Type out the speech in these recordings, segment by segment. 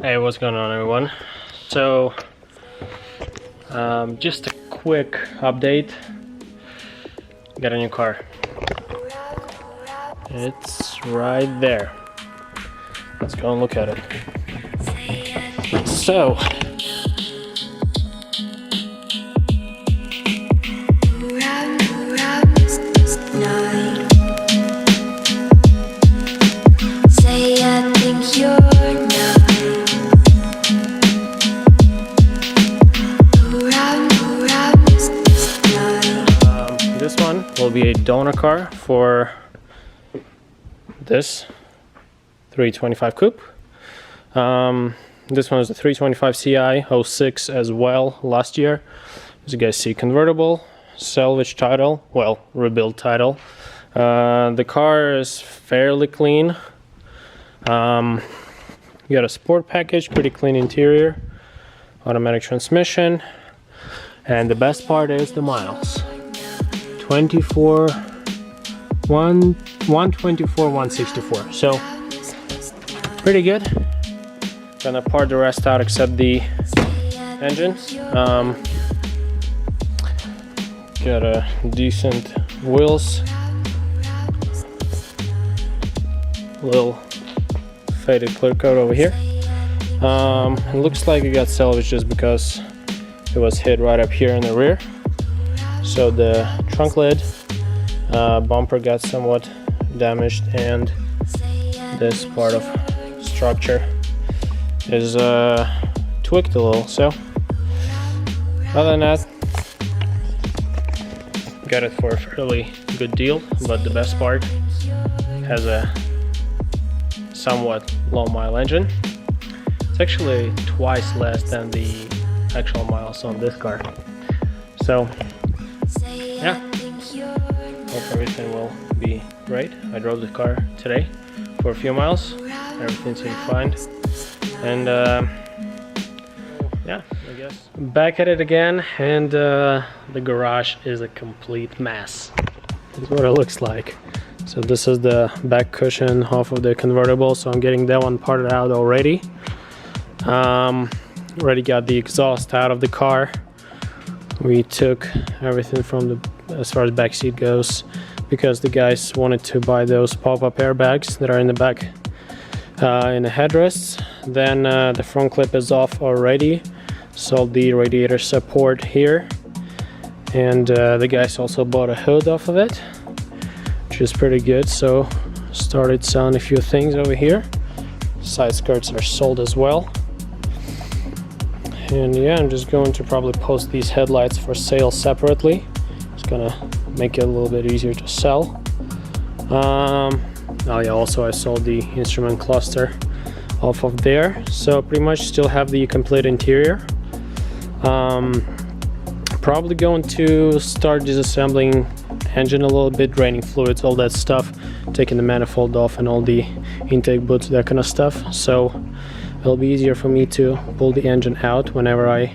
Hey, what's going on, everyone? So just a quick update. Got a new car. It's right there. Let's go and look at it. So this one will be a donor car for this 325 coupe. This one is a 325 Ci 06 as well last year. As you guys see, convertible, salvage title, well, rebuild title. The car is fairly clean. You got a sport package, pretty clean interior, automatic transmission, and the best part is the miles. 124,164. So pretty good. Gonna part the rest out except the engine. Got a decent wheels. Little faded clear coat over here. It looks like it got salvaged just because it was hit right up here in the rear. So the trunk lid, bumper got somewhat damaged, and this part of structure is tweaked a little. So other than that, got it for a fairly good deal. But the best part, has a somewhat low mile engine. It's actually twice less than the actual miles on this car. So yeah, hope everything will be great. I drove the car today for a few miles. Everything seemed fine. And yeah, I guess back at it again, and the garage is a complete mess. This is what it looks like. So this is the back cushion off of the convertible, so I'm getting that one parted out already. Already got the exhaust out of the car. We took everything from the, as far as back seat goes, because the guys wanted to buy those pop-up airbags that are in the back, in the headrests. Then the front clip is off already. Sold the radiator support here, and the guys also bought a hood off of it, which is pretty good. So started selling a few things over here. Side skirts are sold as well. And yeah, I'm just going to probably post these headlights for sale separately. It's gonna make it a little bit easier to sell. Oh yeah, also I sold the instrument cluster off of there. So pretty much still have the complete interior. Probably going to start disassembling engine a little bit, draining fluids, all that stuff, taking the manifold off and all the intake boots, that kind of stuff. So it'll be easier for me to pull the engine out whenever I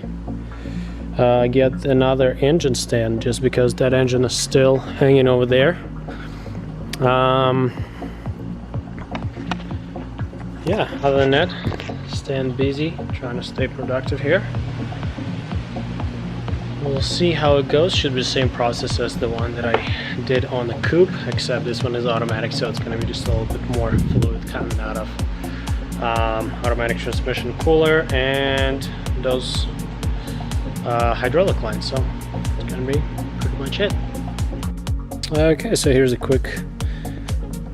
get another engine stand, just because that engine is still hanging over there. Yeah, other than that, staying busy, trying to stay productive here. We'll see how it goes. Should be the same process as the one that I did on the coupe, except this one is automatic, so it's going to be just a little bit more fluid coming out of automatic transmission cooler and those hydraulic lines. So it's going to be pretty much it. Okay, so here's a quick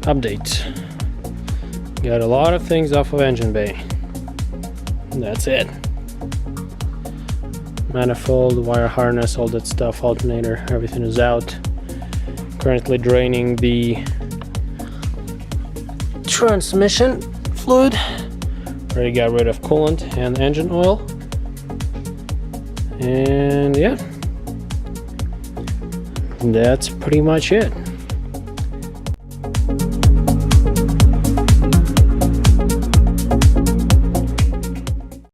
update. Got a lot of things off of engine bay. That's it. Manifold, wire harness, all that stuff, alternator, everything is out. Currently draining the transmission fluid. Already got rid of coolant and engine oil. And yeah, that's pretty much it.